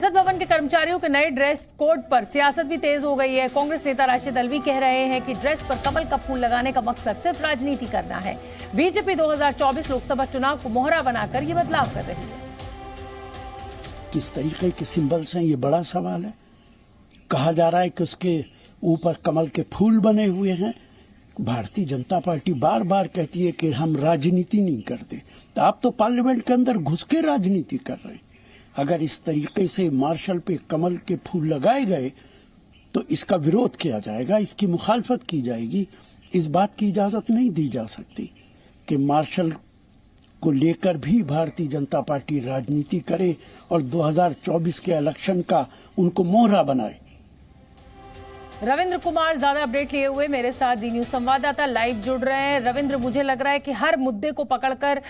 संसद भवन के कर्मचारियों के नए ड्रेस कोड पर सियासत भी तेज हो गई है। कांग्रेस नेता राशिद अल्वी कह रहे हैं कि ड्रेस पर कमल का फूल लगाने का मकसद सिर्फ राजनीति करना है। बीजेपी 2024 लोकसभा चुनाव को मोहरा बनाकर ये बदलाव कर रही है। किस तरीके के सिंबल्स हैं, ये बड़ा सवाल है। कहा जा रहा है कि उसके ऊपर कमल के फूल बने हुए हैं। भारतीय जनता पार्टी बार बार कहती है कि हम राजनीति नहीं करते, तो आप तो पार्लियामेंट के अंदर घुस के राजनीति कर रहे हैं। अगर इस तरीके से मार्शल पे कमल के फूल लगाए गए तो इसका विरोध किया जाएगा, इसकी मुखालफत की जाएगी। इस बात की इजाजत नहीं दी जा सकती कि मार्शल को लेकर भी भारतीय जनता पार्टी राजनीति करे और 2024 के इलेक्शन का उनको मोहरा बनाए। रविंद्र कुमार ज्यादा अपडेट लिए हुए मेरे साथ डी न्यूज संवाददाता लाइव जुड़ रहे हैं। रविंद्र, मुझे लग रहा है कि हर मुद्दे को पकड़कर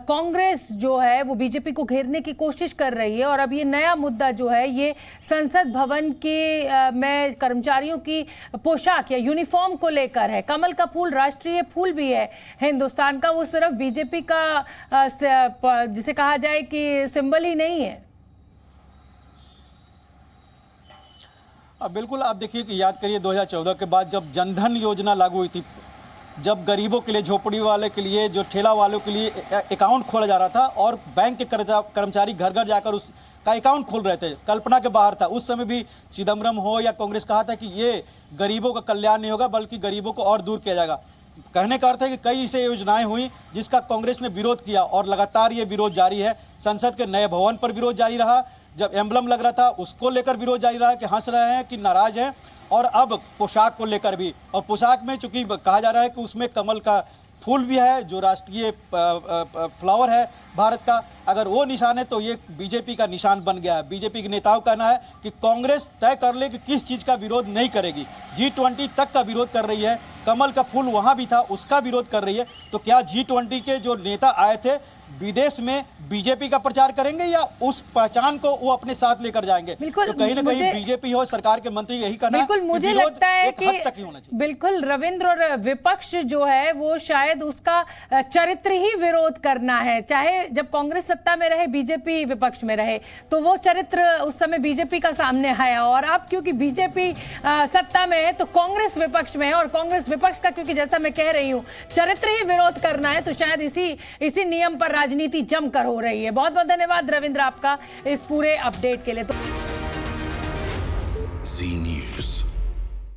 कांग्रेस जो है वो बीजेपी को घेरने की कोशिश कर रही है और अब ये नया मुद्दा जो है ये संसद भवन के में कर्मचारियों की पोशाक या यूनिफॉर्म को लेकर है। कमल का फूल राष्ट्रीय फूल भी है हिंदुस्तान का, वो सिर्फ बीजेपी का जिसे कहा जाए कि सिंबल ही नहीं है। अब बिल्कुल आप देखिए, याद करिए 2014 के बाद जब जनधन योजना लागू हुई थी, जब गरीबों के लिए, झोपड़ी वाले के लिए, जो ठेला वालों के लिए अकाउंट खोला जा रहा था और बैंक के कर्मचारी घर घर जाकर उसका अकाउंट खोल रहे थे, कल्पना के बाहर था। उस समय भी चिदम्बरम हो या कांग्रेस कहा था कि ये गरीबों का कल्याण नहीं होगा बल्कि गरीबों को और दूर किया जाएगा। कहने का अर्थ है कि कई ऐसे योजनाएं हुई जिसका कांग्रेस ने विरोध किया और लगातार ये विरोध जारी है। संसद के नए भवन पर विरोध जारी रहा, जब एम्बलम लग रहा था उसको लेकर विरोध जारी रहा कि हंस रहे हैं कि नाराज हैं, और अब पोशाक को लेकर भी। और पोशाक में चूंकि कहा जा रहा है कि उसमें कमल का फूल भी है जो राष्ट्रीय फ्लावर है भारत का, अगर वो निशान है तो ये बीजेपी का निशान बन गया है। बीजेपी के नेताओं का कहना है कि कांग्रेस तय कर ले कि किस चीज़ का विरोध नहीं करेगी। G20 तक का विरोध कर रही है, कमल का फूल वहाँ भी था उसका विरोध कर रही है। तो क्या G20 के जो नेता आए थे विदेश में बीजेपी का प्रचार करेंगे या उस पहचान को वो अपने साथ लेकर जाएंगे? तो कहीं ना कहीं बीजेपी हो, सरकार के मंत्री यही कहना है। बिल्कुल, मुझे लगता है कि तक ही होना चाहिए। बिल्कुल रविंद्र, और विपक्ष जो है वो शायद उसका चरित्र ही विरोध करना है। चाहे जब कांग्रेस सत्ता में रहे, बीजेपी विपक्ष में रहे, तो वो चरित्र उस समय बीजेपी का सामने आया, और अब क्योंकि बीजेपी सत्ता में है तो कांग्रेस विपक्ष में है, और कांग्रेस विपक्ष का क्योंकि जैसा मैं कह रही हूं चरित्र ही विरोध करना है, तो शायद इसी नियम पर राजनीति जमकर हो रही है। बहुत बहुत धन्यवाद रविंद्र आपका इस पूरे अपडेट के लिए।